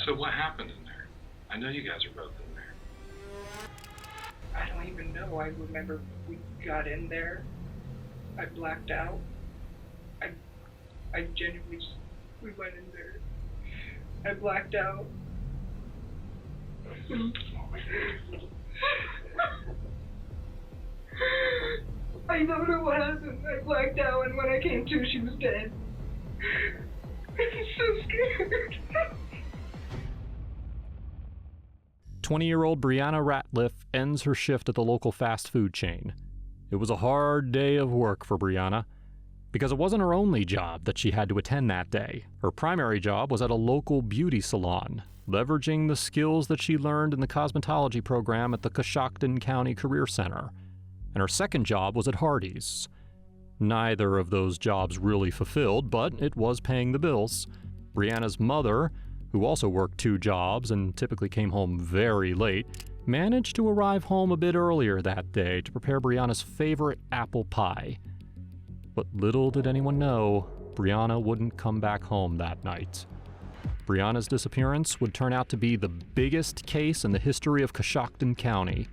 So what happened in there? I know you guys are both in there. I don't even know. I remember we got in there. I blacked out. I genuinely just, we went in there. I blacked out. I don't know what happened. I blacked out, and when I came to, she was dead. I'm so scared. 20-year-old Brianna Rattliff ends her shift at the local fast food chain. It was a hard day of work for Brianna, because it wasn't her only job that she had to attend that day. Her primary job was at a local beauty salon, leveraging the skills that she learned in the cosmetology program at the Coshocton County Career Center. And her second job was at Hardees. Neither of those jobs really fulfilled, but it was paying the bills. Brianna's mother, who also worked 2 jobs and typically came home very late, managed to arrive home a bit earlier that day to prepare Brianna's favorite apple pie. But little did anyone know, Brianna wouldn't come back home that night. Brianna's disappearance would turn out to be the biggest case in the history of Coshocton County,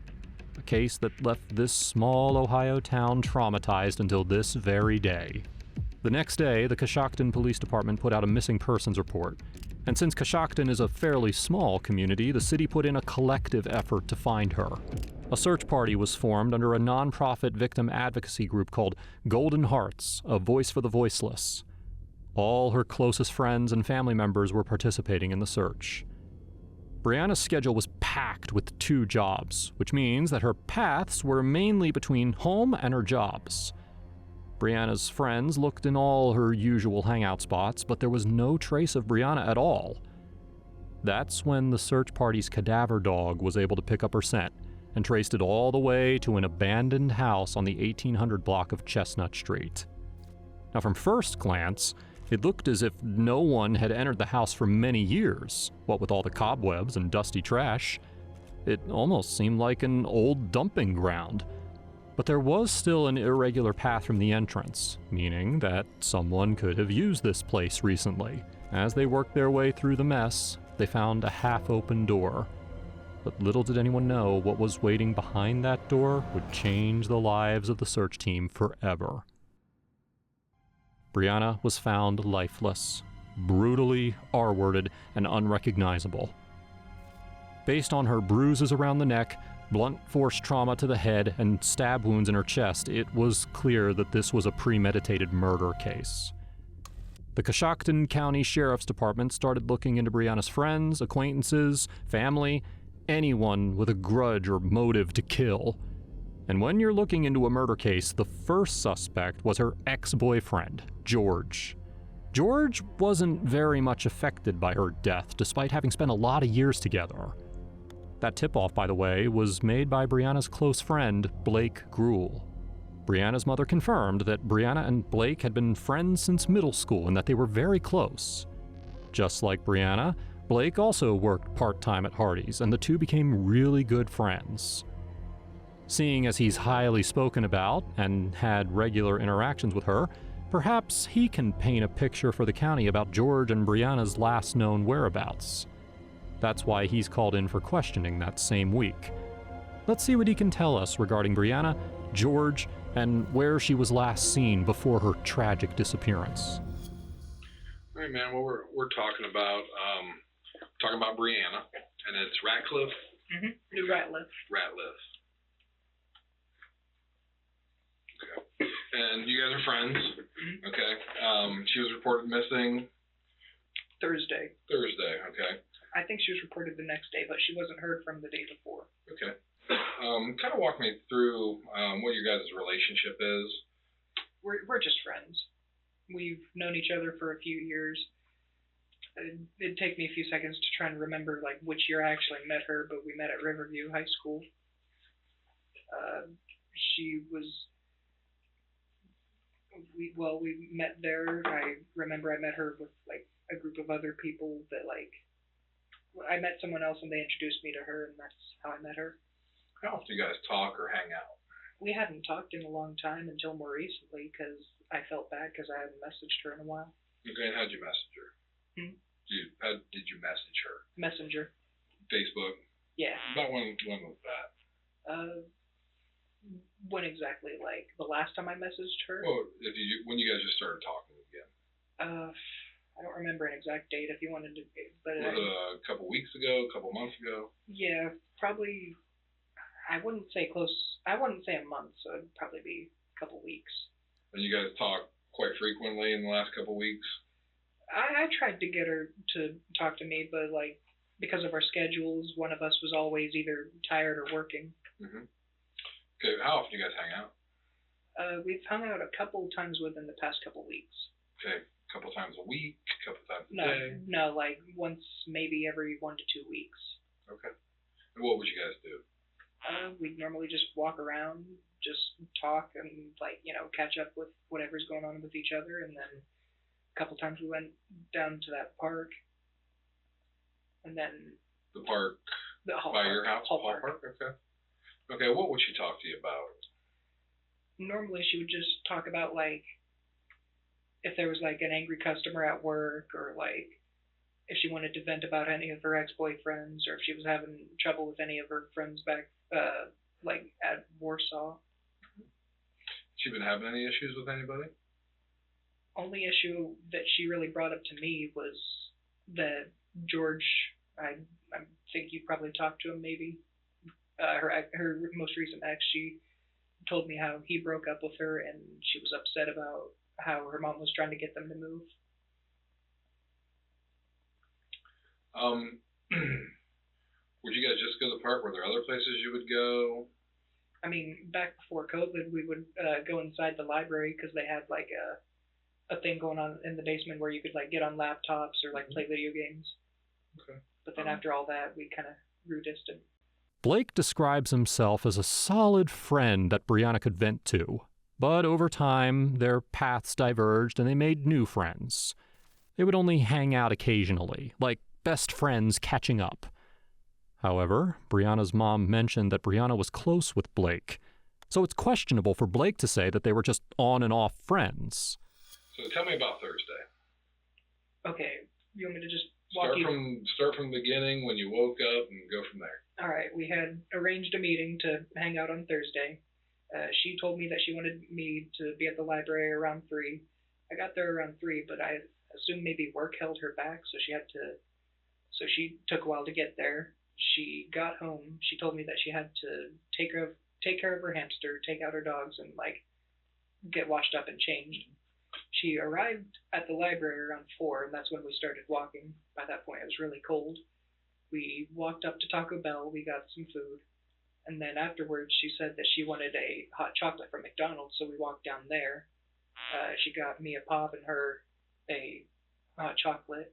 a case that left this small Ohio town traumatized until this very day. The next day, the Coshocton Police Department put out a missing persons report, and since Coshocton is a fairly small community, the city put in a collective effort to find her. A search party was formed under a nonprofit victim advocacy group called Golden Hearts, a voice for the voiceless. All her closest friends and family members were participating in the search. Brianna's schedule was packed with 2 jobs, which means that her paths were mainly between home and her jobs. Brianna's friends looked in all her usual hangout spots, but there was no trace of Brianna at all. That's when the search party's cadaver dog was able to pick up her scent and traced it all the way to an abandoned house on the 1800 block of Chestnut Street. Now, from first glance, it looked as if no one had entered the house for many years, what with all the cobwebs and dusty trash. It almost seemed like an old dumping ground. But there was still an irregular path from the entrance, meaning that someone could have used this place recently. As they worked their way through the mess, they found a half-open door. But little did anyone know what was waiting behind that door would change the lives of the search team forever. Brianna was found lifeless, brutally R-worded and unrecognizable. Based on her bruises around the neck, blunt force trauma to the head, and stab wounds in her chest, it was clear that this was a premeditated murder case. The Coshocton County Sheriff's Department started looking into Brianna's friends, acquaintances, family, anyone with a grudge or motive to kill. And when you're looking into a murder case, the first suspect was her ex-boyfriend, George. George wasn't very much affected by her death, despite having spent a lot of years together. That tip-off, by the way, was made by Brianna's close friend, Blake Gruhl. Brianna's mother confirmed that Brianna and Blake had been friends since middle school and that they were very close. Just like Brianna, Blake also worked part-time at Hardees, and the two became really good friends. Seeing as he's highly spoken about and had regular interactions with her, perhaps he can paint a picture for the county about George and Brianna's last known whereabouts. That's why he's called in for questioning that same week. Let's see what he can tell us regarding Brianna, George, and where she was last seen before her tragic disappearance. All right, man. Well, we're talking about Brianna, and it's Rattliff. Mm-hmm. Rattliff. Rattliff. Okay. And you guys are friends. Mm-hmm. Okay. She was reported missing Thursday. Okay. I think she was reported the next day, but she wasn't heard from the day before. Okay. Kind of walk me through what your guys' relationship is. We're just friends. We've known each other for a few years. It'd take me a few seconds to try and remember like which year I actually met her, but we met at Riverview High School. We met there. I remember I met her with like a group of other people that like I met someone else and they introduced me to her, and that's how I met her. How often do you guys talk or hang out? We hadn't talked in a long time until more recently because I felt bad because I hadn't messaged her in a while. Okay, and how'd you message her? Did How did you message her? Messenger. Facebook? Yeah. About when was that? When exactly? Like the last time I messaged her? Well, when you guys just started talking again. I don't remember an exact date if you wanted to, but Was it a couple weeks ago, a couple months ago? Yeah, probably. I wouldn't say a month, so it'd probably be a couple weeks. And you guys talk quite frequently in the last couple weeks? I tried to get her to talk to me, but like because of our schedules, one of us was always either tired or working. Mm-hmm. Okay, how often do you guys hang out? We've hung out a couple times within the past couple weeks. Okay, a couple times a week, a couple times a day? No, like once maybe every 1 to 2 weeks. Okay. And what would you guys do? We'd normally just walk around, just talk and catch up with whatever's going on with each other, and then a couple times we went down to that park, and then the park by your house? Hall Park. Okay. Okay, what would she talk to you about? Normally she would just talk about like if there was like an angry customer at work, or like if she wanted to vent about any of her ex-boyfriends, or if she was having trouble with any of her friends back like at Warsaw. She been having any issues with anybody? Only issue that she really brought up to me was that George, I think you probably talked to him maybe, her most recent ex, she told me how he broke up with her and she was upset about how her mom was trying to get them to move. Would you guys just go to the park? Were there other places you would go? I mean, back before COVID, we would go inside the library because they had like a thing going on in the basement where you could like get on laptops or like play video games. Okay. But then after all that, we kind of grew distant. Blake describes himself as a solid friend that Brianna could vent to, but over time, their paths diverged and they made new friends. They would only hang out occasionally, like best friends catching up. However, Brianna's mom mentioned that Brianna was close with Blake, so it's questionable for Blake to say that they were just on and off friends. So tell me about Thursday. Okay, you want me to just walk Start from the beginning when you woke up and go from there. All right, we had arranged a meeting to hang out on Thursday. She told me that she wanted me to be at the library around 3. I got there around 3, but I assumed maybe work held her back, so she took a while to get there. She got home. She told me that she had to take care of her hamster, take out her dogs, and like get washed up and changed. She arrived at the library around 4, and that's when we started walking. By that point, it was really cold. We walked up to Taco Bell. We got some food, and then afterwards, she said that she wanted a hot chocolate from McDonald's, so we walked down there. She got me a pop and her a hot chocolate.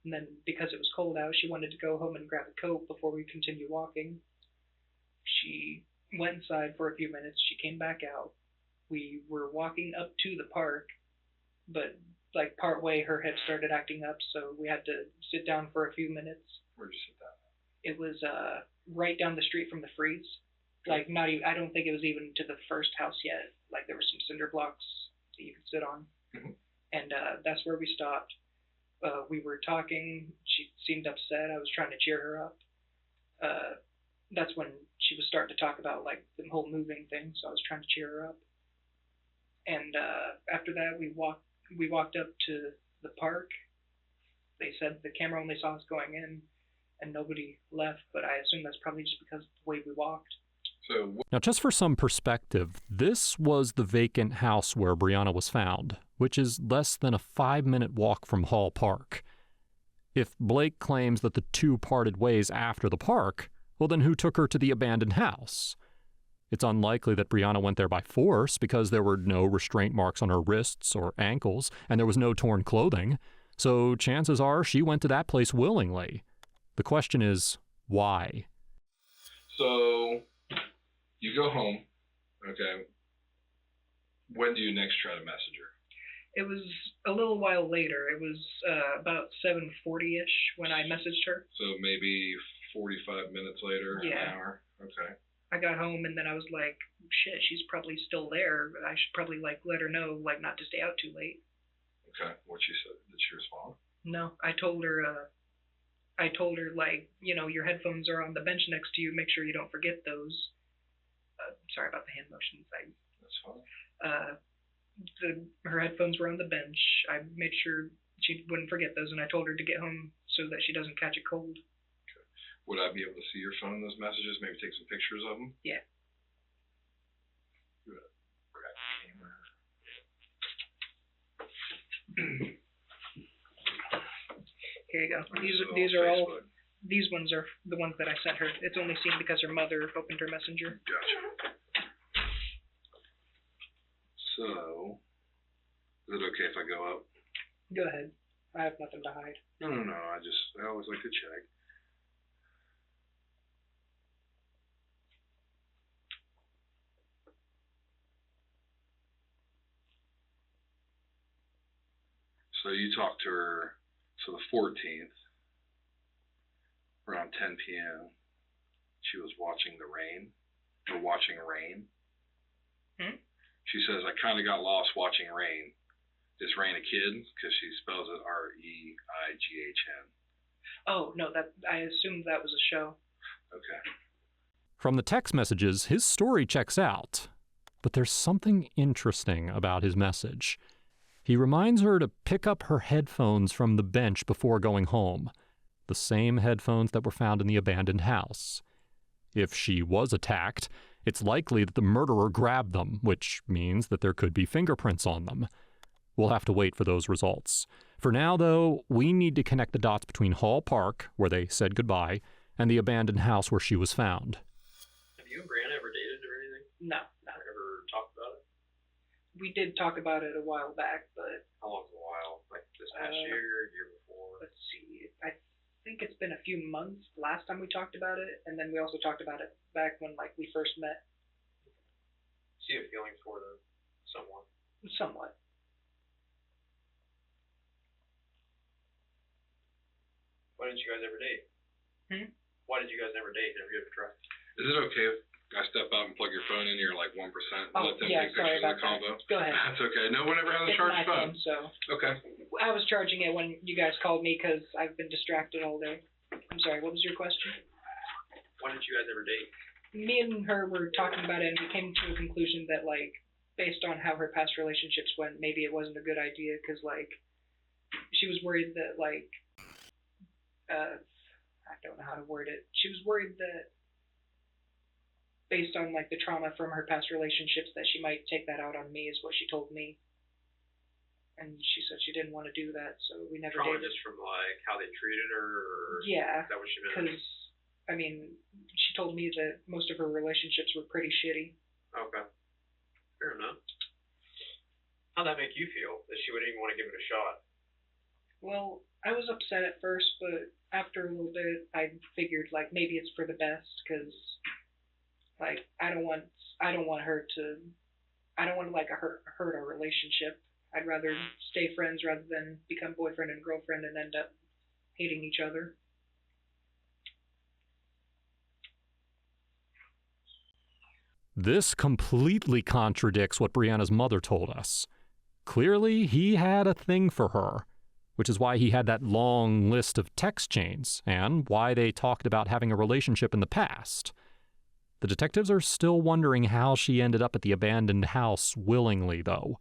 And then because it was cold out, she wanted to go home and grab a coat before we continued walking. She went inside for a few minutes. She came back out. We were walking up to the park, but like part way her hip started acting up, so we had to sit down for a few minutes. Where'd you sit down? It was right down the street from the freeze. Like not even, I don't think it was even to the first house yet. Like there were some cinder blocks that you could sit on. Mm-hmm. And that's where we stopped. We were talking. She seemed upset. I was trying to cheer her up. That's when she was starting to talk about like the whole moving thing, so I was trying to cheer her up. And after that, we walked up to the park. They said the camera only saw us going in, and nobody left, but I assume that's probably just because of the way we walked. Now, just for some perspective, this was the vacant house where Brianna was found, which is less than a 5-minute walk from Hall Park. If Blake claims that the two parted ways after the park, well then who took her to the abandoned house? It's unlikely that Brianna went there by force because there were no restraint marks on her wrists or ankles, and there was no torn clothing, so chances are she went to that place willingly. The question is, why? So, you go home, okay. When do you next try to message her? It was a little while later. It was about 7:40-ish when I messaged her. So maybe 45 minutes later, yeah. An hour? Okay. I got home and then I was like, shit, she's probably still there. I should probably like let her know like not to stay out too late. Okay. What she said? Did she respond? No, I told her, like, your headphones are on the bench next to you. Make sure you don't forget those. Sorry about the hand motions. That's fine. Her headphones were on the bench. I made sure she wouldn't forget those, and I told her to get home so that she doesn't catch a cold. Okay. Would I be able to see your phone in those messages? Maybe take some pictures of them? Yeah. Good. Grab the camera. Here you go. This is These are all. Facebook. These ones are the ones that I sent her. It's only seen because her mother opened her messenger. Gotcha. So, is it okay if I go up? Go ahead. I have nothing to hide. No. I always like to check. So you talked to her, so the 14th, around 10 p.m., she was watching rain. She says, I kind of got lost watching rain. Is Rain a kid? Because she spells it R-E-I-G-H-N. Oh, no, I assumed that was a show. Okay. From the text messages, his story checks out. But there's something interesting about his message. He reminds her to pick up her headphones from the bench before going home. The same headphones that were found in the abandoned house. If she was attacked, it's likely that the murderer grabbed them, which means that there could be fingerprints on them. We'll have to wait for those results. For now, though, we need to connect the dots between Hall Park, where they said goodbye, and the abandoned house where she was found. Have you and Brianna ever dated or anything? No. Ever talked about it? We did talk about it a while back, but How long's a while? Like this past year, year before? let's see. I think it's been a few months last time we talked about it, and then we also talked about it back when we first met. So you have feelings for someone? Somewhat. Why didn't you guys ever date? Why did you guys never date? Never give it a try? Is it okay if I step out and plug your phone in? You're like 1%. Oh, Let them yeah, take sorry pictures of about the combo. that. Go ahead. That's okay. No one ever has a It's charged my phone. phone, so Okay. I was charging it when you guys called me because I've been distracted all day. I'm sorry, what was your question? Why didn't you guys ever date? Me and her were talking about it, and we came to a conclusion that, based on how her past relationships went, maybe it wasn't a good idea because, she was worried that, I don't know how to word it. She was worried that based on, the trauma from her past relationships that she might take that out on me is what she told me. And she said she didn't want to do that, so we never Trauma dated. just from how they treated her, or Yeah, is that what she meant? because, she told me that most of her relationships were pretty shitty. Okay, fair enough. How'd that make you feel? That she wouldn't even want to give it a shot? Well, I was upset at first, but after a little bit, I figured maybe it's for the best, because I don't want her to, I don't want to hurt our relationship. I'd rather stay friends rather than become boyfriend and girlfriend and end up hating each other. This completely contradicts what Brianna's mother told us. Clearly, he had a thing for her, which is why he had that long list of text chains, and why they talked about having a relationship in the past. The detectives are still wondering how she ended up at the abandoned house willingly, though.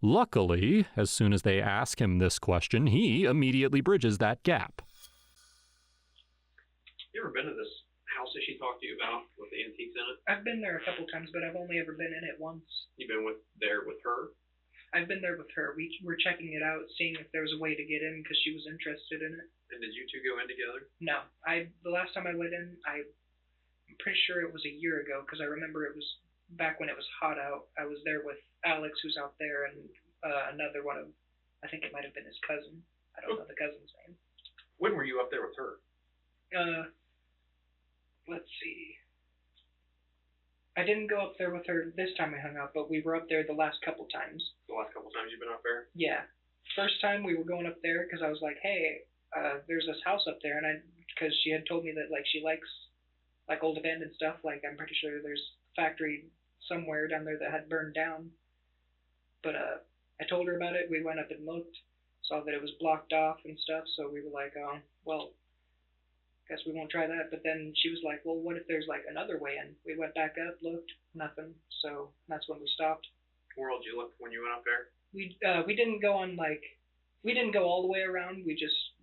Luckily, as soon as they ask him this question, he immediately bridges that gap. You ever been to this house that she talked to you about with the antiques in it? I've been there a couple times, but I've only ever been in it once. You been there with her? I've been there with her. We were checking it out, seeing if there was a way to get in because she was interested in it. And did you two go in together? No. The last time I went in, I'm pretty sure it was a year ago because I remember it was back when it was hot out. I was there with Alex, who's out there, and another one of, I think it might have been his cousin. I don't know the cousin's name. When were you up there with her? Let's see. I didn't go up there with her this time I hung out, but we were up there the last couple times. The last couple times you've been up there? Yeah. First time we were going up there because I was like, hey, there's this house up there, and because she had told me that she likes old abandoned stuff. I'm pretty sure there's a factory somewhere down there that had burned down. But I told her about it. We went up and looked, saw that it was blocked off and stuff, so we were like, oh, well, guess we won't try that. But then she was like, well, what if there's like another way in? We went back up, looked, nothing. So that's when we stopped. Where did you look when you went up there? We didn't go on we didn't go all the way around. We just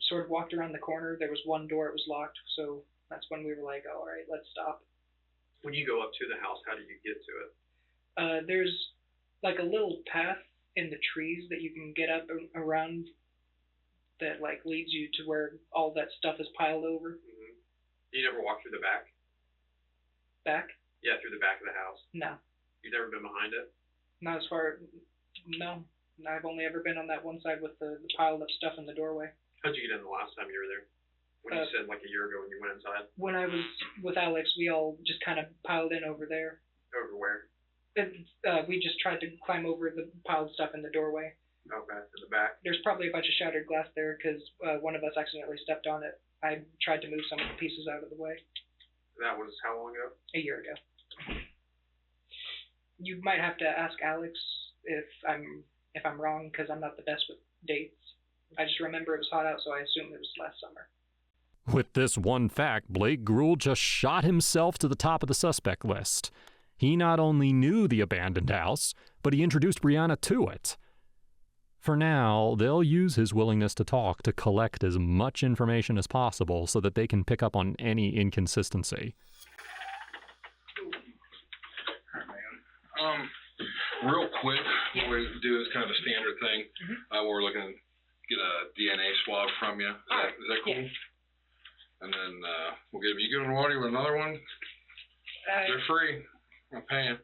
sort of walked around the corner. There was one door, it was locked, so that's when we were like, all right, let's stop. When you go up to the house, how do you get to it? There's like a little path in the trees that you can get up around that like leads you to where all that stuff is piled over. Mm-hmm. You never walk through the back? Back? Yeah, through the back of the house. No. You've never been behind it? Not as far. No. I've only ever been on that one side with the piled up stuff in the doorway. How'd you get in the last time you were there? When you said like a year ago when you went inside? When I was with Alex, we all just kind of piled in over there. Over where? We just tried to climb over the piled stuff in the doorway. Okay, in the back. There's probably a bunch of shattered glass there because one of us accidentally stepped on it. I tried to move some of the pieces out of the way. That was how long ago? A year ago. You might have to ask Alex if I'm wrong, because I'm not the best with dates. I just remember it was hot out, so I assumed it was last summer. With this one fact, Blake Gruhl just shot himself to the top of the suspect list. He not only knew the abandoned house, but he introduced Brianna to it. For now, they'll use his willingness to talk to collect as much information as possible so that they can pick up on any inconsistency. Real quick, what we do is kind of a standard thing. We're looking to get a DNA swab from you. Is that cool? Yeah. And then we'll get you get an order with another one. They're free. I'm paying.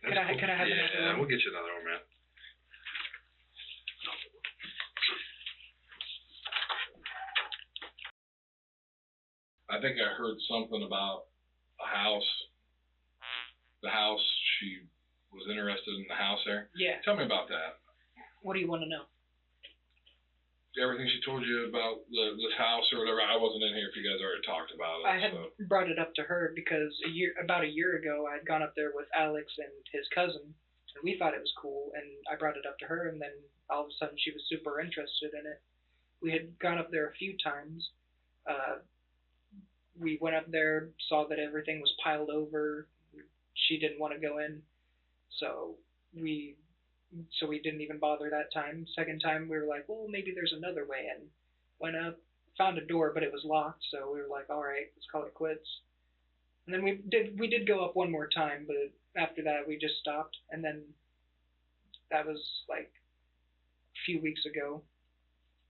Could I have another one? Yeah, we'll get you another one, man. I think I heard something about a house. The house, she was interested in the house there. Yeah. Tell me about that. What do you want to know? Everything she told you about this house or whatever. I wasn't in here if you guys already talked about it. I had brought it up to her because about a year ago I had gone up there with Alex and his cousin, and we thought it was cool, and I brought it up to her, and then all of a sudden she was super interested in it. We had gone up there a few times. We went up there, saw that everything was piled over. She didn't want to go in, so we didn't even bother that time. Second time we were like, well, maybe there's another way in. Went up, found a door, but it was locked, so we were like, all right, let's call it quits. And then we did go up one more time, but after that we just stopped. And then that was like a few weeks ago.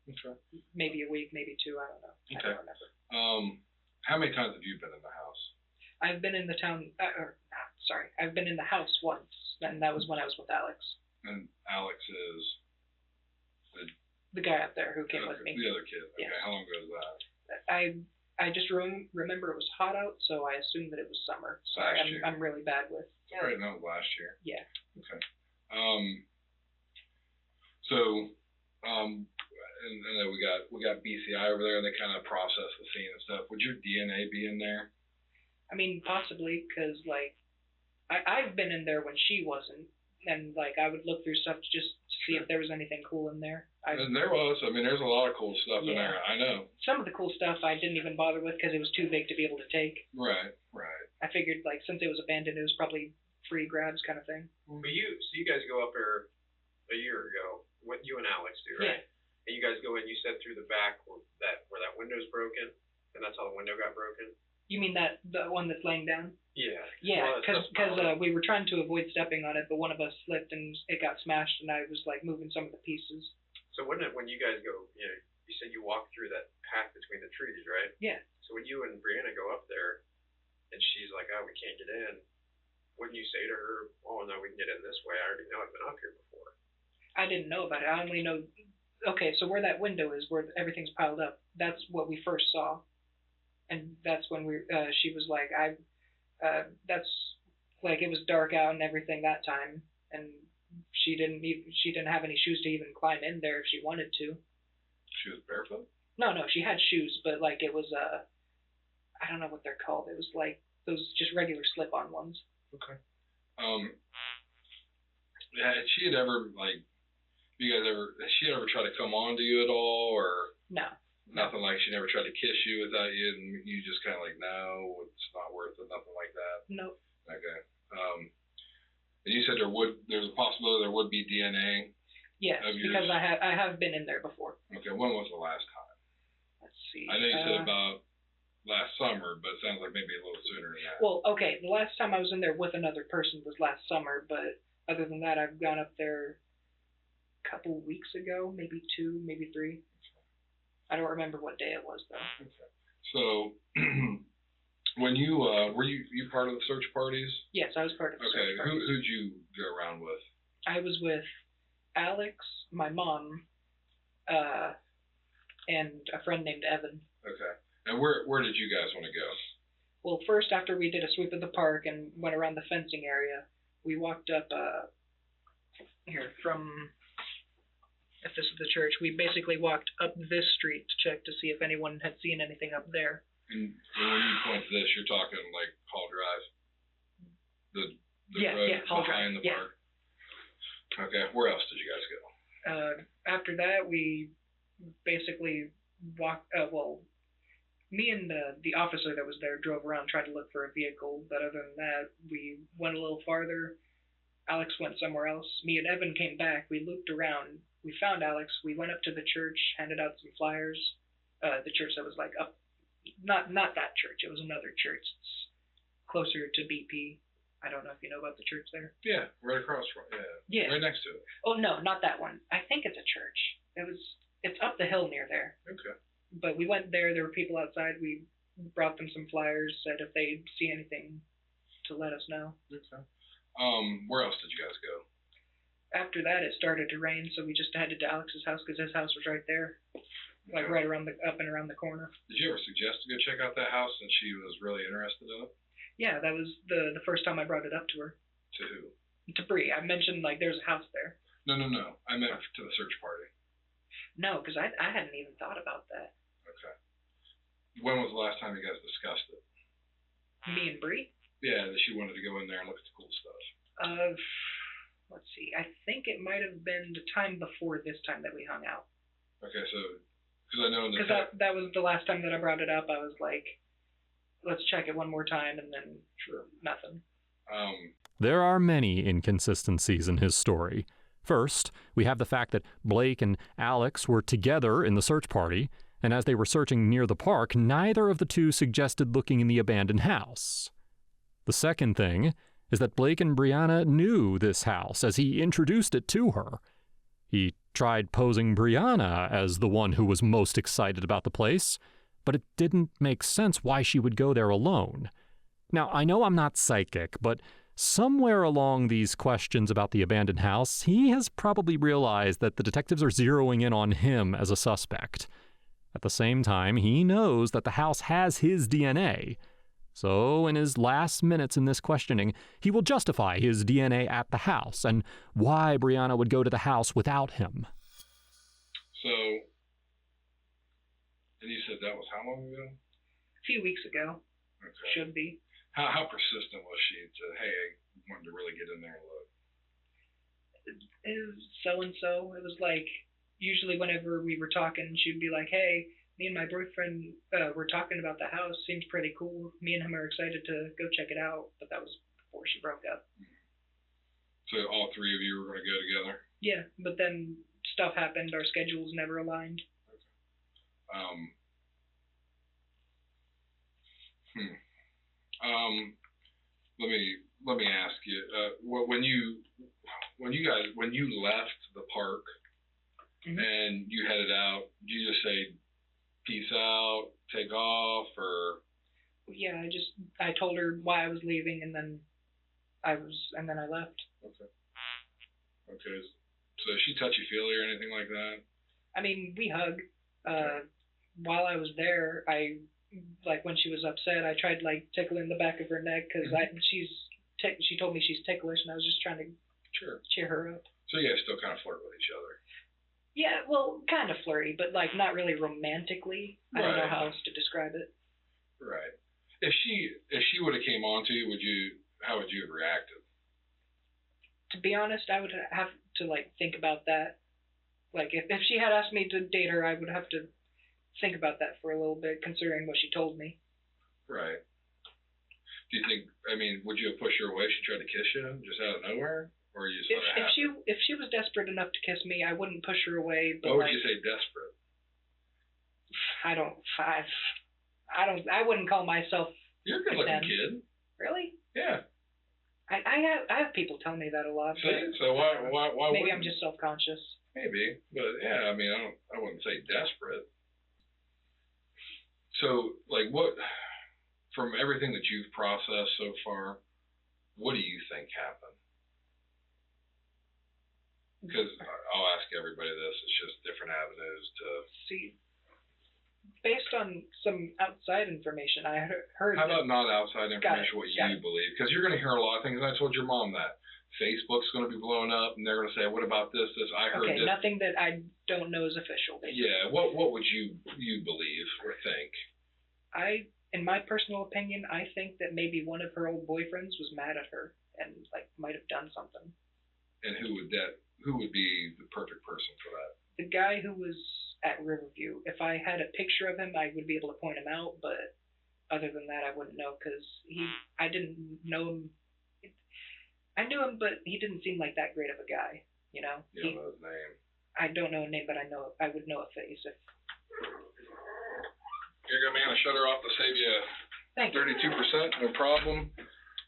Okay. Maybe a week, maybe two, I don't know. Okay. I don't remember. How many times have you been in the house? I've been in the I've been in the house once, and that was when I was with Alex. And Alex is the guy up there who came with me. The other kid. Okay. Yes. How long ago was that? I just remember it was hot out, so I assumed that it was summer. Sorry, I'm really bad with. It's all right. No, last year. Yeah. Okay. And then we got BCI over there, and they kind of process the scene and stuff. Would your DNA be in there? I mean, possibly, because like I've been in there when she wasn't, and like I would look through stuff just to see if there was anything cool in there. And there was. I mean, there's a lot of cool stuff in there. I know. Some of the cool stuff I didn't even bother with because it was too big to be able to take. Right. I figured like since it was abandoned, it was probably free grabs kind of thing. But you guys go up there a year ago. What you and Alex do, right? Yeah. And you guys go in. You said through the back where that window's broken, and that's how the window got broken. You mean the one that's laying down? Yeah. Yeah, because we were trying to avoid stepping on it, but one of us slipped and it got smashed, and I was like moving some of the pieces. So when you guys go, you said you walk through that path between the trees, right? Yeah. So when you and Brianna go up there, and she's like, "Oh, we can't get in," wouldn't you say to her, "Oh no, we can get in this way. I already know. I've been up here before." I didn't know about it. I only know. Okay, so where that window is, where everything's piled up, that's what we first saw. And that's when she was like, that's like, it was dark out and everything that time, and she didn't have any shoes to even climb in there if she wanted to. She was barefoot? No, she had shoes, but like it was I don't know what they're called. It was like those just regular slip-on ones. Okay. Yeah, if she had ever like You guys has she ever tried to come on to you at all, or No. nothing like she never tried to kiss you without you, and you just kind of like, no, it's not worth it, nothing like that? Nope. Okay. And you said there's a possibility there would be DNA. Yes, Of yours? because I have been in there before. Okay, when was the last time? Let's see. I know you said about last summer, but it sounds like maybe a little sooner than that. Well, okay, the last time I was in there with another person was last summer, but other than that, I've gone up there a couple weeks ago, maybe 2, maybe 3. I don't remember what day it was, though. Okay. So, when you were you part of the search parties? Yes, I was part of the Okay, search party. who'd you go around with? I was with Alex, my mom, and a friend named Evan. Okay. And where did you guys want to go? Well, first, after we did a sweep of the park and went around the fencing area, we walked up here from, if this is the church, we basically walked up this street to check to see if anyone had seen anything up there. And when you point to this, you're talking like Hall Drive? The Yeah, road yeah, Hall behind Drive, the yeah. park? Okay, where else did you guys go? After that, we basically walked, me and the officer that was there drove around, tried to look for a vehicle, but other than that, we went a little farther. Alex went somewhere else. Me and Evan came back. We looped around. We found Alex. We went up to the church, handed out some flyers. The church that was like up, not that church. It was another church. It's closer to BP. I don't know if you know about the church there. Yeah, right across from Yeah. right next to it. Oh no, not that one. I think it's a church. It's up the hill near there. Okay. But we went there. There were people outside. We brought them some flyers. Said if they see anything, to let us know. Okay. Where else did you guys go? After that, it started to rain, so we just headed to Alex's house because his house was right there, like Okay. right around up and around the corner. Did you ever suggest to go check out that house since she was really interested in it? Yeah, that was the first time I brought it up to her. To who? To Bree. I mentioned like there's a house there. No. I meant to the search party. No, because I hadn't even thought about that. Okay. When was the last time you guys discussed it? Me and Bree. Yeah, that she wanted to go in there and look at the cool stuff. Let's see. I think it might have been the time before this time that we hung out. Okay, so because I know in the Because that was the last time that I brought it up. I was like, let's check it one more time, and then Sure. nothing. There are many inconsistencies in his story. First, we have the fact that Blake and Alex were together in the search party, and as they were searching near the park, neither of the two suggested looking in the abandoned house. The second thing is that Blake and Brianna knew this house as he introduced it to her. He tried posing Brianna as the one who was most excited about the place, but it didn't make sense why she would go there alone. Now, I know I'm not psychic, but somewhere along these questions about the abandoned house, he has probably realized that the detectives are zeroing in on him as a suspect. At the same time, he knows that the house has his DNA. So, in his last minutes in this questioning, he will justify his DNA at the house and why Brianna would go to the house without him. So, and you said that was how long ago? A few weeks ago. Okay. Should be. How persistent was she to, hey, I wanted to really get in there and look? It was so-and-so. It was like, usually whenever we were talking, she'd be like, hey, me and my boyfriend were talking about the house. Seems pretty cool. Me and him are excited to go check it out. But that was before she broke up. So all three of you were going to go together? Yeah, but then stuff happened. Our schedules never aligned. Let me ask you. When you left the park and you headed out, did you just say peace out, take off, or? Yeah, I told her why I was leaving, and then I left. Okay. So is she touchy-feely or anything like that? I mean, we hug. While I was there, like when she was upset, I tried like tickling the back of her neck because she told me she's ticklish, and I was just trying to cheer her up. So you guys still kind of flirt with each other? Yeah, well, kind of flirty, but like not really romantically. I don't know how else to describe it. Right. If she would have came on to you, how would you have reacted? To be honest, I would have to like think about that. Like, if she had asked me to date her, I would have to think about that for a little bit, considering what she told me. Right. Do you think, I mean, would you have pushed her away if she tried to kiss you just out of nowhere? Or you just let it happen? If she was desperate enough to kiss me, I wouldn't push her away. But What would you say desperate? I wouldn't call myself. You're a good-looking kid. Really? Yeah. I have people tell me that a lot. See? So why maybe wouldn't? I'm just self-conscious. Maybe, but yeah, I mean, I wouldn't say desperate. So, like, what, from everything that you've processed so far, what do you think happened? Because I'll ask everybody this, it's just different avenues to... See, based on some outside information, I heard... How about not outside information, what you believe? Because you're going to hear a lot of things, and I told your mom that. Facebook's going to be blowing up, and they're going to say, what about this, I heard this. Nothing that I don't know is official, basically. Yeah, what would you believe or think? In my personal opinion, I think that maybe one of her old boyfriends was mad at her and, like, might have done something. And who would be the perfect person for that? The guy who was at Riverview. If I had a picture of him, I would be able to point him out, but other than that, I wouldn't know, because I didn't know him. I knew him, but he didn't seem like that great of a guy, you know? You don't know his name. I don't know a name, but I would know a face. Here you go, man. I shut her off to save you Thank 32%, no problem.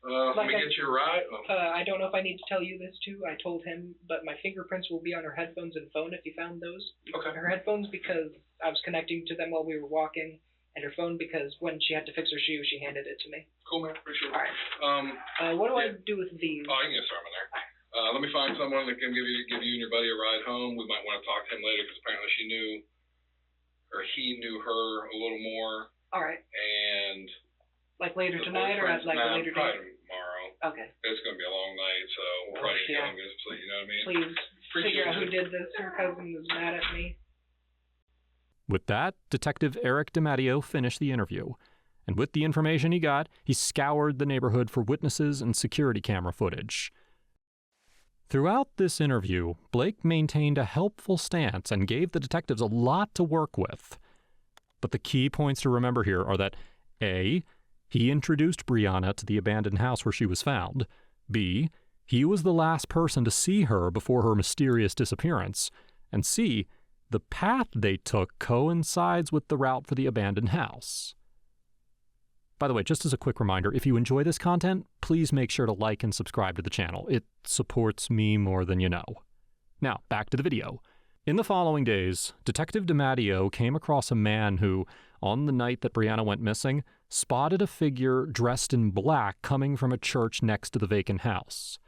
Let me get you a ride. I don't know if I need to tell you this too. I told him, but my fingerprints will be on her headphones and phone if you found those. Okay. Her headphones because I was connecting to them while we were walking, and her phone because when she had to fix her shoe, she handed it to me. Cool, man. Appreciate it. All right. What do I do with these? Oh, you can get started there. Let me find someone that can give you and your buddy a ride home. We might want to talk to him later because apparently he knew her a little more. All right. And like later tonight or at like a later date? Probably tomorrow. Okay. It's going to be a long night, so we'll probably get going, so you know what I mean? Please figure out who did this. Her cousin was mad at me. With that, Detective Eric DiMatteo finished the interview. And with the information he got, he scoured the neighborhood for witnesses and security camera footage. Throughout this interview, Blake maintained a helpful stance and gave the detectives a lot to work with. But the key points to remember here are that A, he introduced Brianna to the abandoned house where she was found. B, he was the last person to see her before her mysterious disappearance. And C, the path they took coincides with the route for the abandoned house. By the way, just as a quick reminder, if you enjoy this content, please make sure to like and subscribe to the channel. It supports me more than you know. Now, back to the video. In the following days, Detective DiMatteo came across a man who, on the night that Brianna went missing, spotted a figure dressed in black coming from a church next to the vacant house.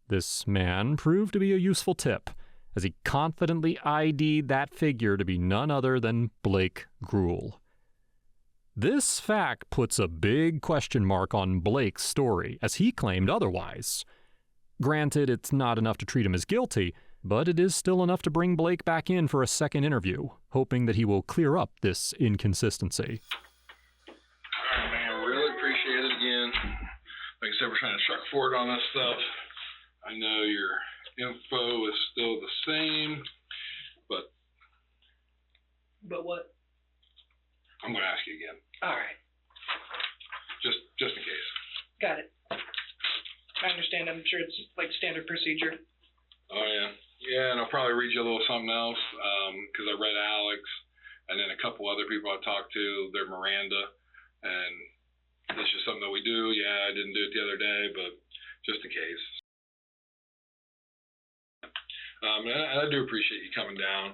This man proved to be a useful tip, as he confidently ID'd that figure to be none other than Blake Gruhl. This fact puts a big question mark on Blake's story, as he claimed otherwise. Granted, it's not enough to treat him as guilty, but it is still enough to bring Blake back in for a second interview, hoping that he will clear up this inconsistency. All right, man, really appreciate it again. Like I said, we're trying to truck forward on this stuff. I know your info is still the same, but... But what? I'm going to ask you again. All right. Just in case. Got it. I understand. I'm sure it's like standard procedure. Oh, yeah. Yeah, and I'll probably read you a little something else, because I read Alex, and then a couple other people I talked to, they're Miranda, and it's just something that we do. Yeah, I didn't do it the other day, but just in case. And I do appreciate you coming down.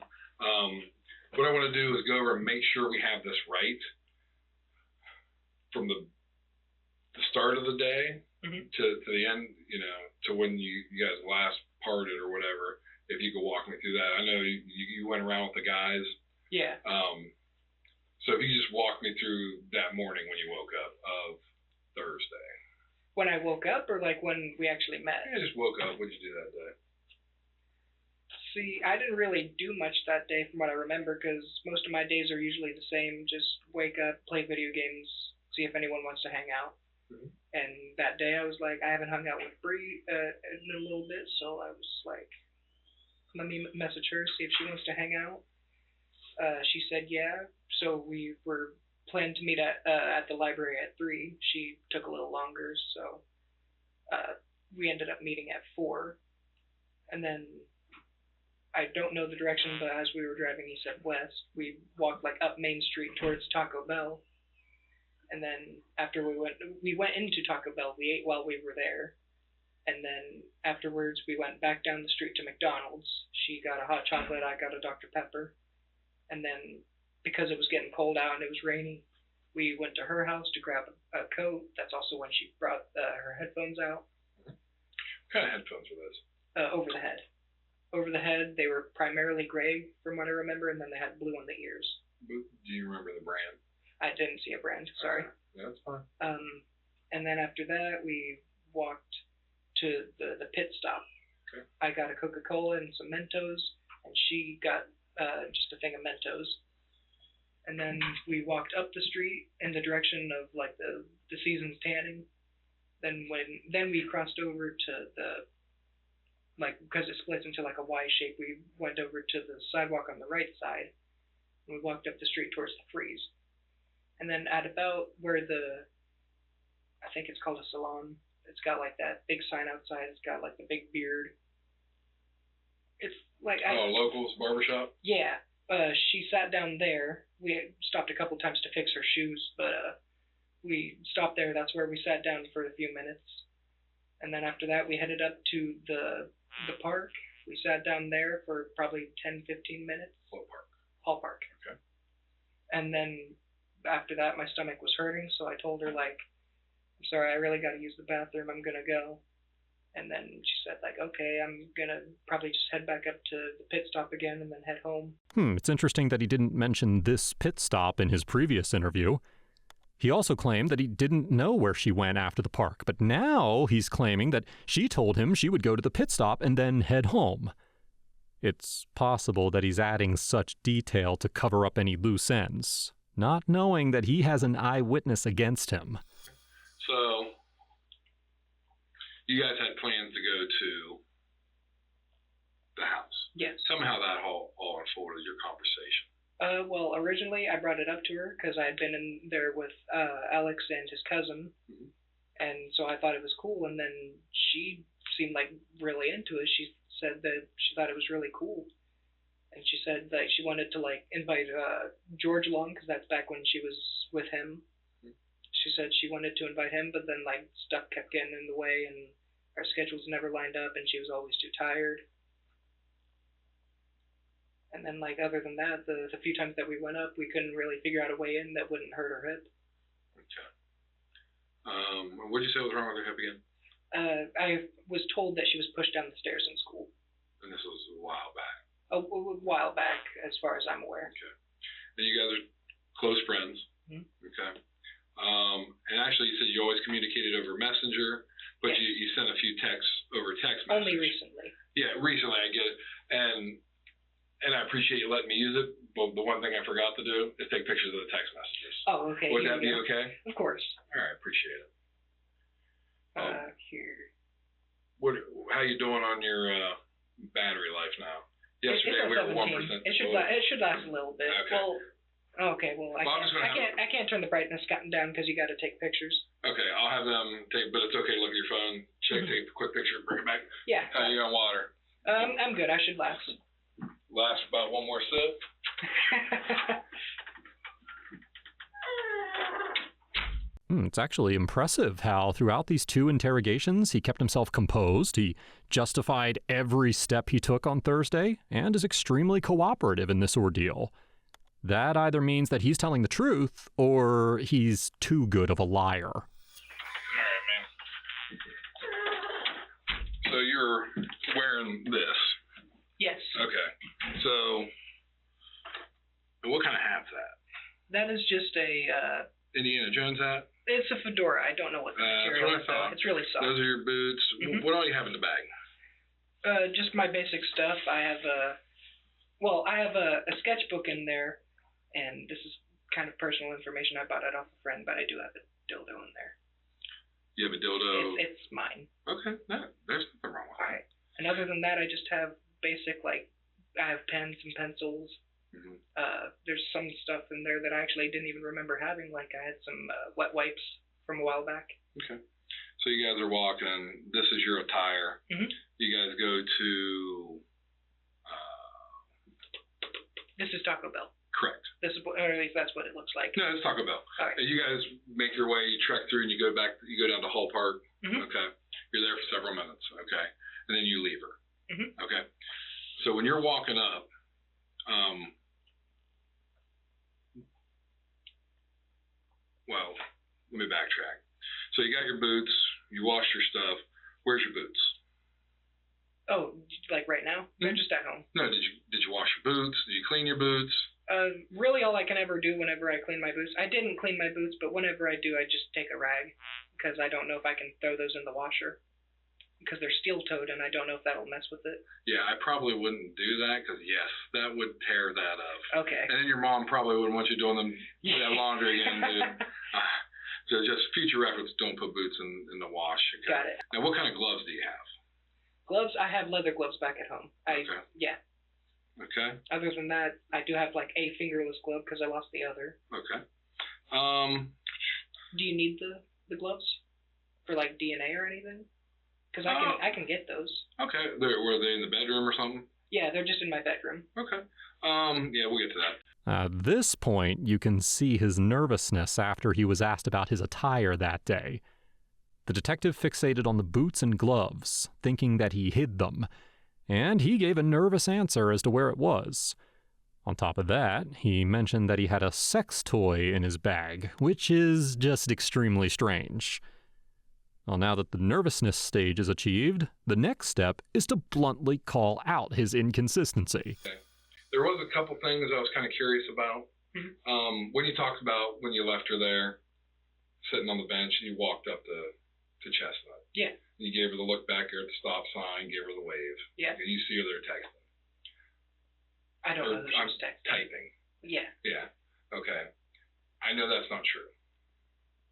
What I want to do is go over and make sure we have this right from the start of the day to the end, you know, to when you guys last parted or whatever. If you could walk me through that. I know you went around with the guys. Yeah. So if you just walk me through that morning when you woke up of Thursday. When I woke up or like when we actually met? I just woke up. What did you do that day? See, I didn't really do much that day from what I remember because most of my days are usually the same. Just wake up, play video games, see if anyone wants to hang out. And that day I was like, I haven't hung out with Bree in a little bit, so I was like, let me message her, see if she wants to hang out. She said yeah, so we were planned to meet at the library at 3. She took a little longer, so we ended up meeting at 4. And then I don't know the direction, but as we were driving, he said west. We walked like up Main Street towards Taco Bell. And then after we went into Taco Bell. We ate while we were there. And then afterwards, we went back down the street to McDonald's. She got a hot chocolate, I got a Dr. Pepper. And then because it was getting cold out and it was rainy, we went to her house to grab a coat. That's also when she brought her headphones out. What kind of headphones were those? Over the head. Over the head, they were primarily gray from what I remember, and then they had blue on the ears. Do you remember the brand? I didn't see a brand, sorry. Yeah, that's fine. And then after that, we walked to the pit stop. Okay. I got a Coca-Cola and some Mentos, and she got just a thing of Mentos. And then we walked up the street in the direction of like the season's tanning. Then we crossed over to the, like, because it splits into like a Y shape, we went over to the sidewalk on the right side. And we walked up the street towards the freeze. And then at about where I think it's called a salon. It's got like that big sign outside. It's got like the big beard. It's like locals barbershop. Yeah. She sat down there. We stopped a couple times to fix her shoes, but we stopped there. That's where we sat down for a few minutes. And then after that, we headed up to the park. We sat down there for probably 10, 15 minutes. What park? Hall Park. Okay. And then after that, my stomach was hurting, so I told her, like, I'm sorry, I really got to use the bathroom. I'm going to go. And then she said, like, okay, I'm going to probably just head back up to the pit stop again and then head home. It's interesting that he didn't mention this pit stop in his previous interview. He also claimed that he didn't know where she went after the park, but now he's claiming that she told him she would go to the pit stop and then head home. It's possible that he's adding such detail to cover up any loose ends, not knowing that he has an eyewitness against him. So, you guys had plans to go to the house. Yes. Tell me how that all unfolded, your conversation. Well, originally I brought it up to her because I had been in there with Alex and his cousin, and so I thought it was cool. And then she seemed like really into it. She said that she thought it was really cool, and she said that she wanted to like invite George along because that's back when she was with him. She said she wanted to invite him, but then like stuff kept getting in the way, and our schedules never lined up, and she was always too tired. And then, like, other than that, the few times that we went up, we couldn't really figure out a way in that wouldn't hurt her hip. Okay. What did you say was wrong with her hip again? I was told that she was pushed down the stairs in school. And this was a while back. A while back, as far as I'm aware. Okay. And you guys are close friends. Mm-hmm. Okay. And actually, you said you always communicated over Messenger, but yes. you sent a few texts over text message. Only recently. Yeah, recently, I get it. And I appreciate you letting me use it, but the one thing I forgot to do is take pictures of the text messages. Oh, okay. Would that be okay? Of course. All right, appreciate it. Here. How you doing on your battery life now? Yesterday it's we were 17. 1%. It should last a little bit. Okay. Well, I can't turn the brightness down because you got to take pictures. Okay, I'll have them take, but it's okay to look at your phone, take a quick picture, bring it back. Yeah. How you on water? I'm good. I should last. Last about one more sip. It's actually impressive how throughout these 2 interrogations he kept himself composed, he justified every step he took on Thursday, and is extremely cooperative in this ordeal. That either means that he's telling the truth, or he's too good of a liar. All right, man. So you're wearing this? Yes. Okay. So, what kind of hat's that? That is just a Indiana Jones hat? It's a fedora. I don't know what the material is. It's really soft. Those are your boots. Mm-hmm. What all you have in the bag? Just my basic stuff. I have a sketchbook in there, and this is kind of personal information. I bought it off a friend, but I do have a dildo in there. You have a dildo? It's mine. Okay. No, there's nothing wrong with All that. right. And other than that, I just have basic, like, I have pens and pencils. Mm-hmm. There's some stuff in there that I actually didn't even remember having, like I had some wet wipes from a while back. Okay. So you guys are walking. This is your attire. Mm-hmm. You guys go to. This is Taco Bell. Correct. This is, or at least that's what it looks like. No, it's Taco Bell. All right. You guys make your way. You trek through, and you go back. You go down to Hall Park. Mm-hmm. Okay. You're there for several minutes. Okay. And then you leave her. Mm-hmm. Okay. So when you're walking up, well, let me backtrack. So you got your boots. You washed your stuff. Where's your boots? Oh, like right now? They're just at home. No, did you wash your boots? Did you clean your boots? Really all I can ever do whenever I clean my boots. I didn't clean my boots, but whenever I do, I just take a rag because I don't know if I can throw those in the washer because they're steel-toed and I don't know if that'll mess with it. Yeah, I probably wouldn't do that because, yes, that would tear that up. Okay. And then your mom probably wouldn't want you doing that laundry again, dude. So just future reference, don't put boots in the wash. Okay? Got it. Now, what kind of gloves do you have? Gloves, I have leather gloves back at home. Okay. Yeah. Okay. Other than that, I do have like a fingerless glove because I lost the other. Okay. Do you need the gloves for like DNA or anything? Because I can get those. Okay. Were they in the bedroom or something? Yeah, they're just in my bedroom. Okay. Yeah, we'll get to that. At this point, you can see his nervousness after he was asked about his attire that day. The detective fixated on the boots and gloves, thinking that he hid them, and he gave a nervous answer as to where it was. On top of that, he mentioned that he had a sex toy in his bag, which is just extremely strange. Well, now that the nervousness stage is achieved, the next step is to bluntly call out his inconsistency. Okay. There was a couple things I was kind of curious about. Mm-hmm. When you talked about when you left her there, sitting on the bench, and you walked up to Chestnut. Yeah. You gave her the look back there at the stop sign, gave her the wave. Yeah. You see her there texting. I don't know that she was texting. Typing. Yeah. Yeah. Okay. I know that's not true.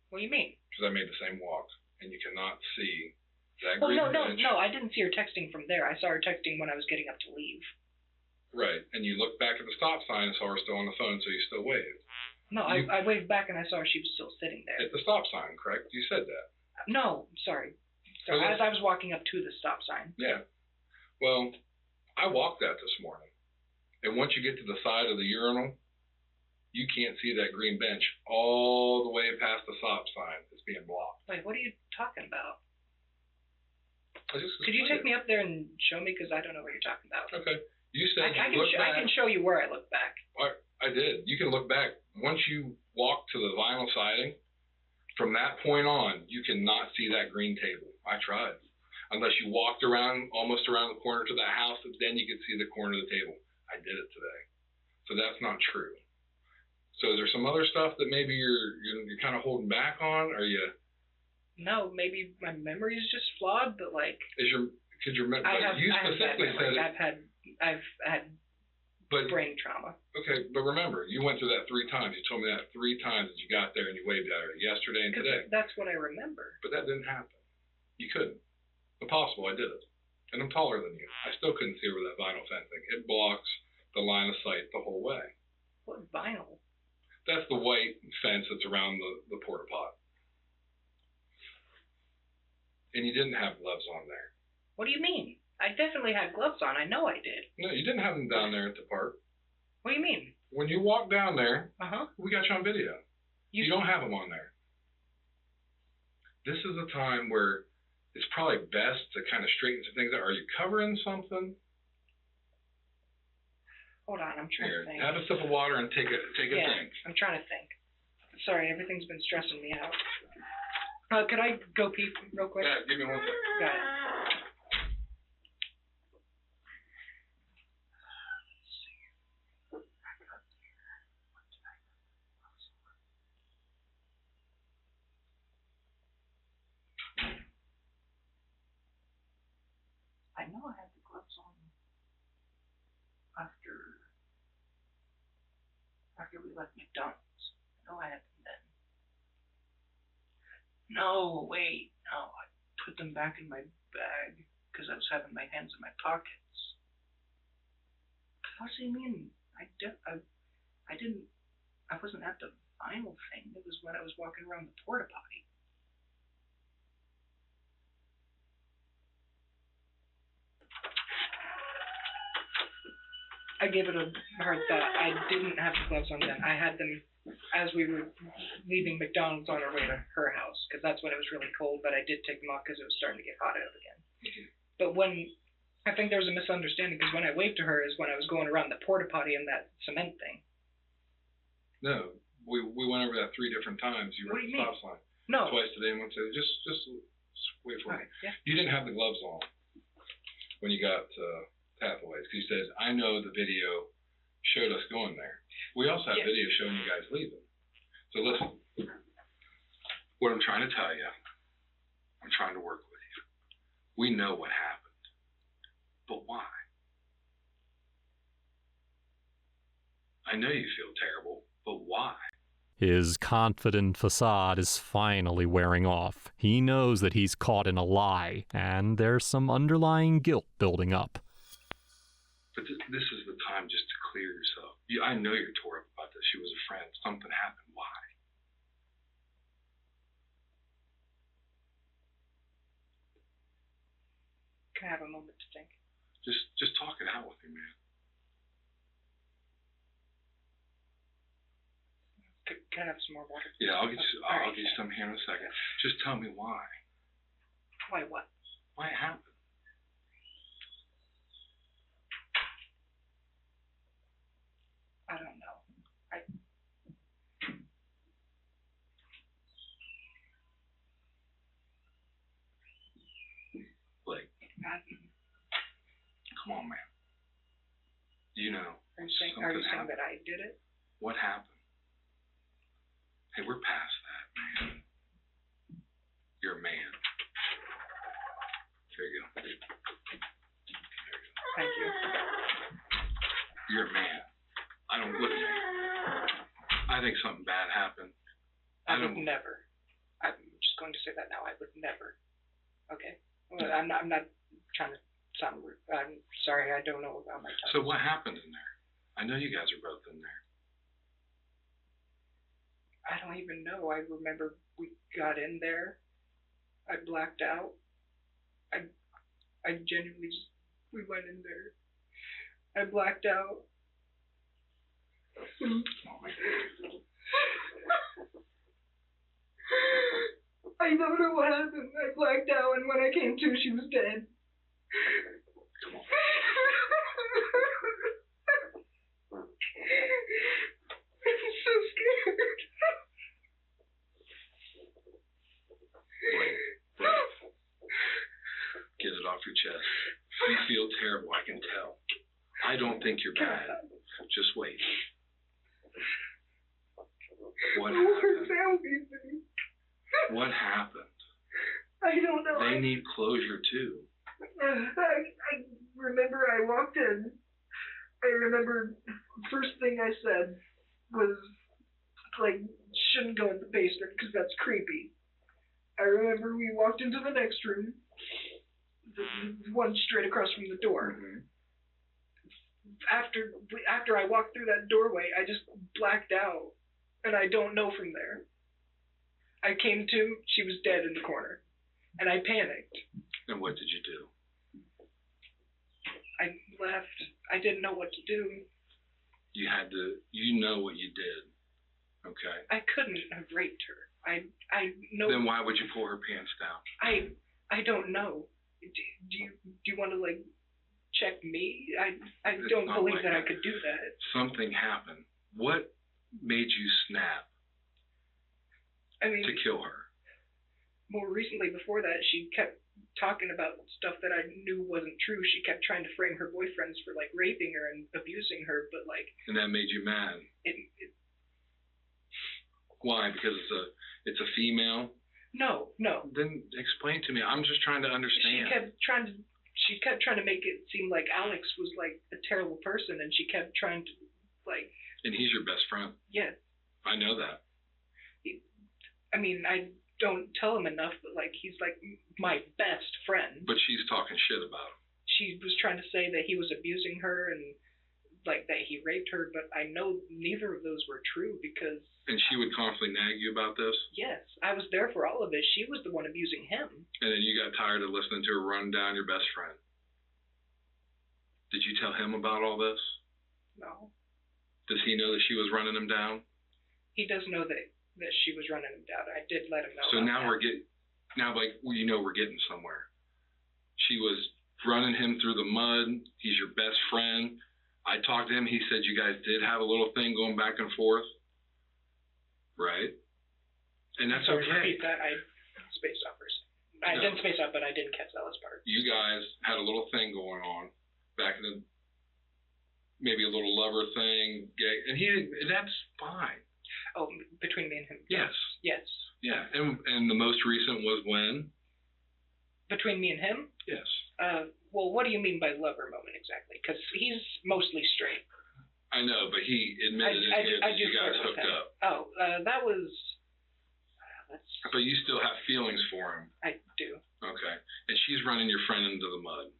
What do you mean? Because I made the same walk, and you cannot see that Well, green no, bench. I didn't see her texting from there. I saw her texting when I was getting up to leave. Right. And you looked back at the stop sign and saw her still on the phone, so you still waved. No, I waved back and I saw her. She was still sitting there. At the stop sign, correct? You said that. No, sorry. So Okay. as I was walking up to the stop sign. Yeah. Well, I walked that this morning. And once you get to the side of the urinal, you can't see that green bench all the way past the stop sign. It's being blocked. Wait, what are you talking about? I just Could you take explained me up there and show me? Because I don't know what you're talking about. it. Okay. You said I you look back. can show you where I look back. I did. You can look back. Once you walk to the vinyl siding, from that point on, you cannot see that green table. I tried. Unless you walked around, almost around the corner to that house, then you could see the corner of the table. I did it today. So that's not true. So is there some other stuff that maybe you're kind of holding back on? Are you? No, maybe my memory is just flawed, but like. You specifically said it. I've had But brain trauma. okay, but remember, you went through that 3 times. You told me that 3 times that you got there and you waved at her yesterday and today. That's what I remember. But that didn't happen. You couldn't. Impossible. I did it. And I'm taller than you. I still couldn't see over that vinyl fencing. It blocks the line of sight the whole way. What vinyl? That's the white fence that's around the porta pot. And you didn't have gloves on there. What do you mean? I definitely had gloves on. I know I did. No, you didn't have them down there at the park. What do you mean? When you walked down there, Uh-huh. we got you on video. You don't have them on there. This is a time where it's probably best to kind of straighten some things out. Are you covering something? Hold on, I'm trying Here, to think. have a sip of water and take a Yeah, think. I'm trying to think. Sorry, everything's been stressing me out. Could I go pee real quick? Yeah, give me 1 second. Got it. I know I had the gloves on after we left McDonald's. I know I had them then. No, wait, no, I put them back in my bag because I was having my hands in my pockets. What do you mean? I wasn't at the final thing. It was when I was walking around the porta potty. I gave it a hard thought. I didn't have the gloves on then. I had them as we were leaving McDonald's on our way to her house, because that's when it was really cold, but I did take them off because it was starting to get hot out again. But I think there was a misunderstanding, because when I waved to her is when I was going around the porta potty and that cement thing. No, we went over that 3 different times. You were at the stop sign. No. Twice today, and once today. Just wait for me. Right, yeah. You didn't have the gloves on when you got Hathaway's, because you said, I know the video showed us going there. We also have video showing you guys leaving. So listen, what I'm trying to tell you, I'm trying to work with you. We know what happened, but why? I know you feel terrible, but why? His confident facade is finally wearing off. He knows that he's caught in a lie, and there's some underlying guilt building up. But this is the time just to clear yourself. I know you're tore up about this. She was a friend. Something happened. Why? Can I have a moment to think? Just talk it out with me, man. Can I have some more water? Yeah, I'll get you some here in a second. Just tell me why. Why what? Why it happened? I don't know. Blake, come on, man. You know. Are you saying that I did it? What happened? Hey, we're past that, man. You're a man. There you go. Thank you. You're a man. I don't look at me. I think something bad happened. I would never. I'm just going to say that now. I would never. Okay? Well, I'm not trying to sound rude. I'm sorry. I don't know about my time. So what happened in there? I know you guys are both in there. I don't even know. I remember we got in there. I blacked out. I genuinely just, we went in there. I blacked out. I don't know what happened. I blacked out, and when I came to, she was dead. Come on. I'm so scared. Get it off your chest. You feel terrible, I can tell. I don't think you're bad. Just wait. What happened? What happened? I don't know. They need closure too. I remember I walked in. I remember first thing I said was, like, shouldn't go in the basement because that's creepy. I remember we walked into the next room, the one straight across from the door. Mm-hmm. After I walked through that doorway, I just blacked out, and I don't know from there. I came to, she was dead in the corner, and I panicked. And what did you do? I left. I didn't know what to do. You know what you did, okay? I couldn't have raped her. I know. Then why would you pull her pants down? I don't know. Do you want to, like, check me? I don't believe that I could do that. Something happened. What made you snap? I mean, to kill her? More recently, before that, she kept talking about stuff that I knew wasn't true. She kept trying to frame her boyfriends for, like, raping her and abusing her, but, like... And that made you mad? Why? Because it's a female? No. Then explain to me. I'm just trying to understand. She kept trying to make it seem like Alex was, like, a terrible person, and she kept trying to, like... And he's your best friend? Yeah. I know that. I mean, I don't tell him enough, but, like, he's, like, my best friend. But she's talking shit about him. She was trying to say that he was abusing her and like that he raped her, but I know neither of those were true because. And she would constantly nag you about this? Yes, I was there for all of it. She was the one abusing him. And then you got tired of listening to her run down your best friend. Did you tell him about all this? No. Does he know that she was running him down? He does know that she was running him down. I did let him know. So now that. we're getting somewhere. She was running him through the mud. He's your best friend. I talked to him. He said you guys did have a little thing going back and forth. Right? And that's Sorry, okay. repeat that. I spaced out for a second. I didn't space out, but I didn't catch that last part. You guys had a little thing going on back in the, maybe a little lover thing, gay, and that's fine. Oh, between me and him? Yes. Yes. Yeah, and the most recent was when? Between me and him? Yes. Well, what do you mean by lover moment exactly? Because he's mostly straight. I know, but he admitted that you guys hooked up. Oh, that was... that's... But you still have feelings for him. I do. Okay. And she's running your friend into the mud.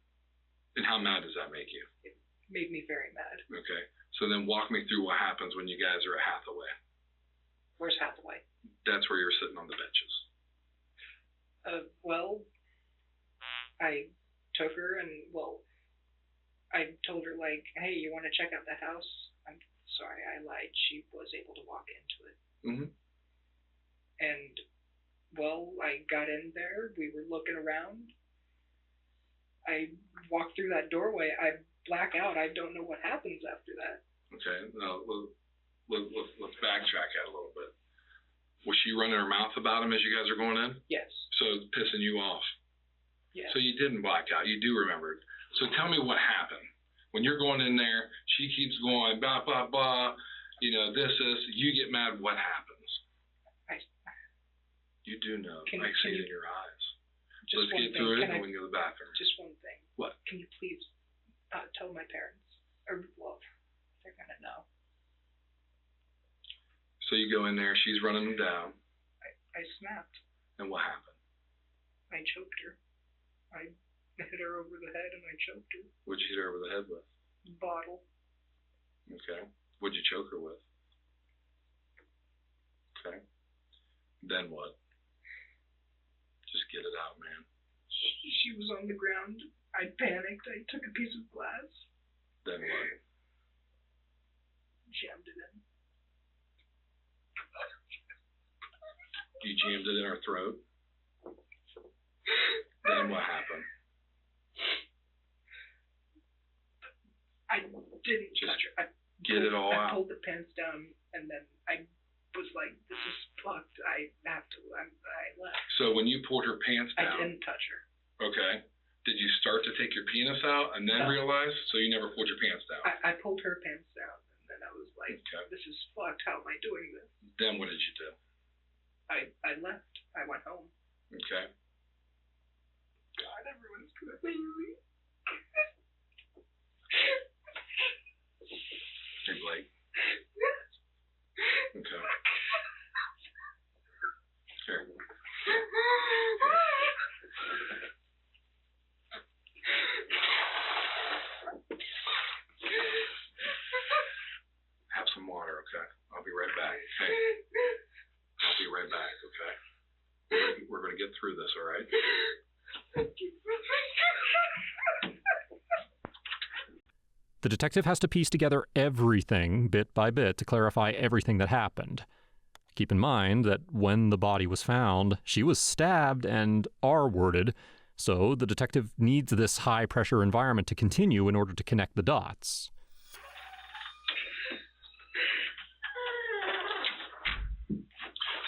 And how mad does that make you? It made me very mad. Okay. So then walk me through what happens when you guys are at Hathaway. Where's Hathaway? That's where you're sitting on the benches. Well, I took her and, I told her, like, hey, you want to check out the house? I'm sorry, I lied. She was able to walk into it. Mm-hmm. And, I got in there. We were looking around. I walked through that doorway. I black out. I don't know what happens after that. Okay. Now, let's backtrack that a little bit. Was she running her mouth about him as you guys are going in? Yes. So it's pissing you off. Yes. So you didn't black out. You do remember it. So tell me what happened. When you're going in there, she keeps going, blah, blah, blah, this, you get mad, what happens? You do know. I see it in your eyes. Let's get through it and we can go to the bathroom. Just one thing. What? Can you please tell my parents? Or, they're going to know. So you go in there, she's running them down. I snapped. And what happened? I choked her. I hit her over the head and I choked her. What'd you hit her over the head with? Bottle. Okay. What'd you choke her with? Okay. Then what? Just get it out, man. She was on the ground. I panicked. I took a piece of glass. Then what? Jammed it in. You jammed it in her throat? Then what happened? I didn't touch her. Get it all out. I pulled the pants down and then I was like, this is fucked. I have to. I left. So when you pulled her pants down. I didn't touch her. Okay. Did you start to take your penis out and then realize? So you never pulled your pants down? I pulled her pants down and then I was like, this is fucked. How am I doing this? Then what did you do? I left. I went home. Okay. God, everyone's gonna hate me. Hey, Blake. Okay. Here. Have some water, okay? I'll be right back. Hey. I'll be right back, okay? We're going to get through this, all right? The detective has to piece together everything bit by bit to clarify everything that happened. Keep in mind that when the body was found, she was stabbed and R-worded, so the detective needs this high-pressure environment to continue in order to connect the dots.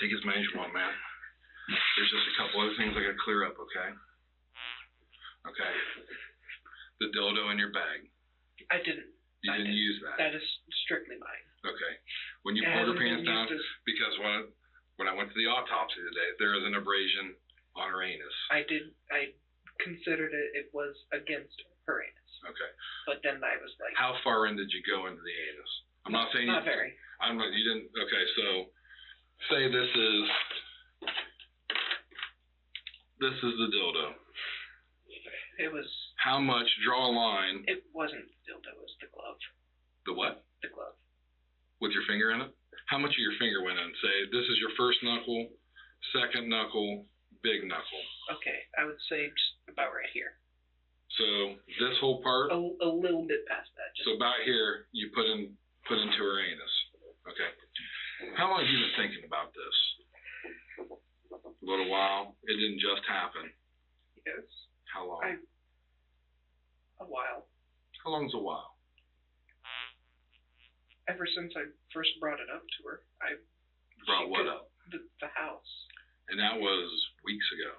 Take as many as you want, man. There's just a couple other things I got to clear up, okay? Okay. The dildo in your bag. I didn't. You didn't use that. That is strictly mine. Okay. When you pulled her pants down, because when I went to the autopsy today, there is an abrasion on her anus. I considered it was against her anus. Okay. But then I was like, how far in did you go into the anus? I'm not saying not very. I'm not. You didn't. Okay. So, say this is the dildo. It was. How much? Draw a line. It wasn't the dildo. It was the glove. The what? The glove. With your finger in it? How much of your finger went in? Say, this is your first knuckle, second knuckle, big knuckle. Okay, I would say just about right here. So this whole part? A little bit past that. So about here, you put into her anus. Okay. How long have you been thinking about this? A little while. It didn't just happen. Yes. How long? A while. How long's a while? Ever since I first brought it up to her. Brought what up? The house. And that was weeks ago.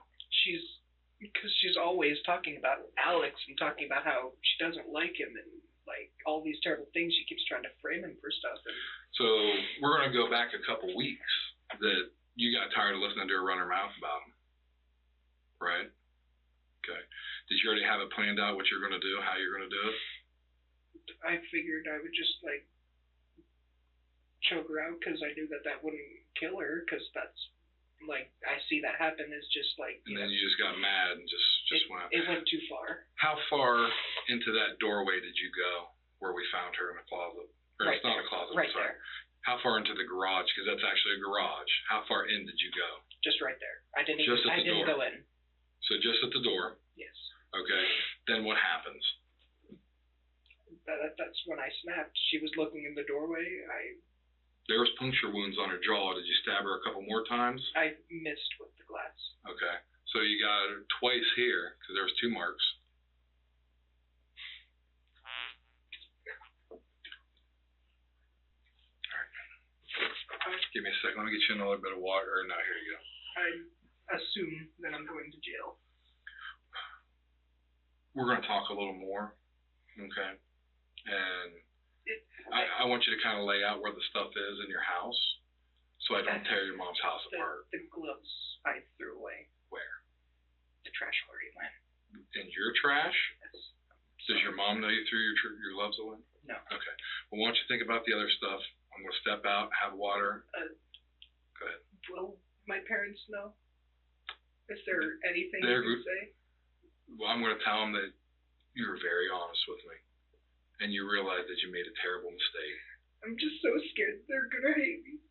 Because she's always talking about Alex and talking about how she doesn't like him and like all these terrible things. She keeps trying to frame him for stuff. And so we're going to go back a couple weeks that you got tired of listening to her run her mouth about him. Right? Okay. Did you already have it planned out what you're going to do, how you're going to do it? I figured I would just like choke her out because I knew that wouldn't kill her because that's like I see that happen is just like. And then you just got mad and just went. It went too far. How far into that doorway did you go where we found her in a closet? Or Right it's not there. a closet. Right I'm sorry. there. How far into the garage? Because that's actually a garage. How far in did you go? Just right there. I didn't Just at the didn't door. go in. So just at the door. Yes. Okay. Then what happens? That's when I snapped. She was looking in the doorway. There was puncture wounds on her jaw. Did you stab her a couple more times? I missed with the glass. Okay. So you got her twice here because there was 2 marks. All right. Give me a second. Let me get you another bit of water. No, here you go. I assume that I'm going to jail. We're going to talk a little more. Okay. And I want you to kind of lay out where the stuff is in your house so I don't tear your mom's house apart. The gloves I threw away. Where? The trash already went. In your trash? Yes. Does your mom know you threw your gloves away? No. Okay. Well, why don't you think about the other stuff? I'm going to step out, have water. Go ahead. Will my parents know? Is there anything They're you can say? Well, I'm going to tell them that you were very honest with me and you realized that you made a terrible mistake. I'm just so scared they're going to hate me.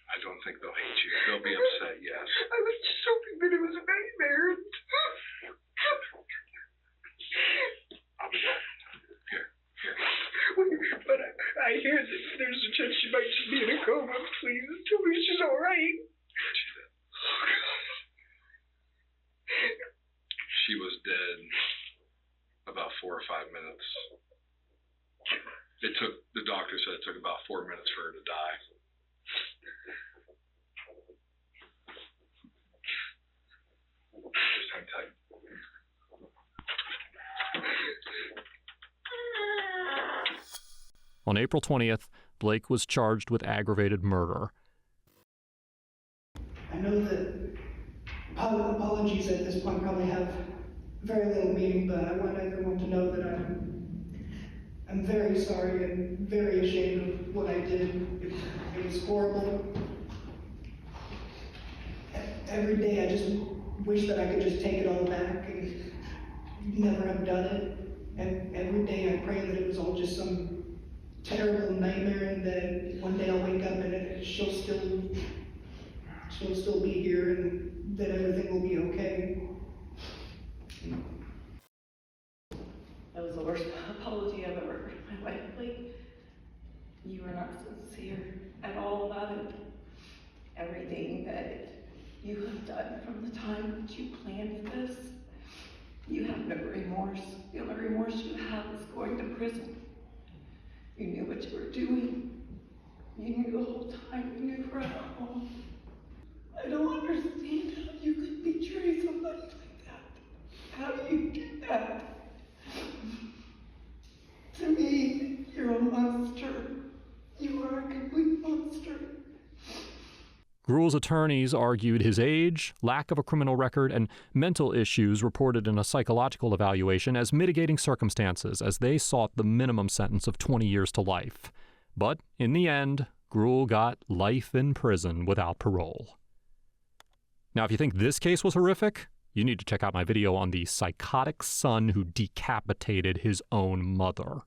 I don't think they'll hate you. They'll be upset, yes. I was just hoping that it was a nightmare. I'll be back. Here. But I hear that there's a chance she might just be in a coma. Please tell me she's all right. She was dead about 4 or 5 minutes. The doctor said it took about 4 minutes for her to die. Just hang tight. On April 20th, Blake was charged with aggravated murder. I know that apologies at this point probably have very little meaning, but I want everyone to know that I'm very sorry and very ashamed of what I did. It was horrible. Every day I just wish that I could just take it all back and never have done it. And every day I pray that it was all just some terrible nightmare and that one day I'll wake up and she'll still be here and that everything will be okay. That was the worst apology I've ever heard in my life. Like, you are not sincere at all about it. Everything that you have done from the time that you planned this, you have no remorse. The only remorse you have is going to prison. You knew what you were doing. You knew the whole time. You knew right all. I don't understand how you could betray somebody like that. How do you do that? To me, you're a monster. You are a complete monster. Gruel's attorneys argued his age, lack of a criminal record, and mental issues reported in a psychological evaluation as mitigating circumstances as they sought the minimum sentence of 20 years to life. But in the end, Gruel got life in prison without parole. Now, if you think this case was horrific, you need to check out my video on the psychotic son who decapitated his own mother.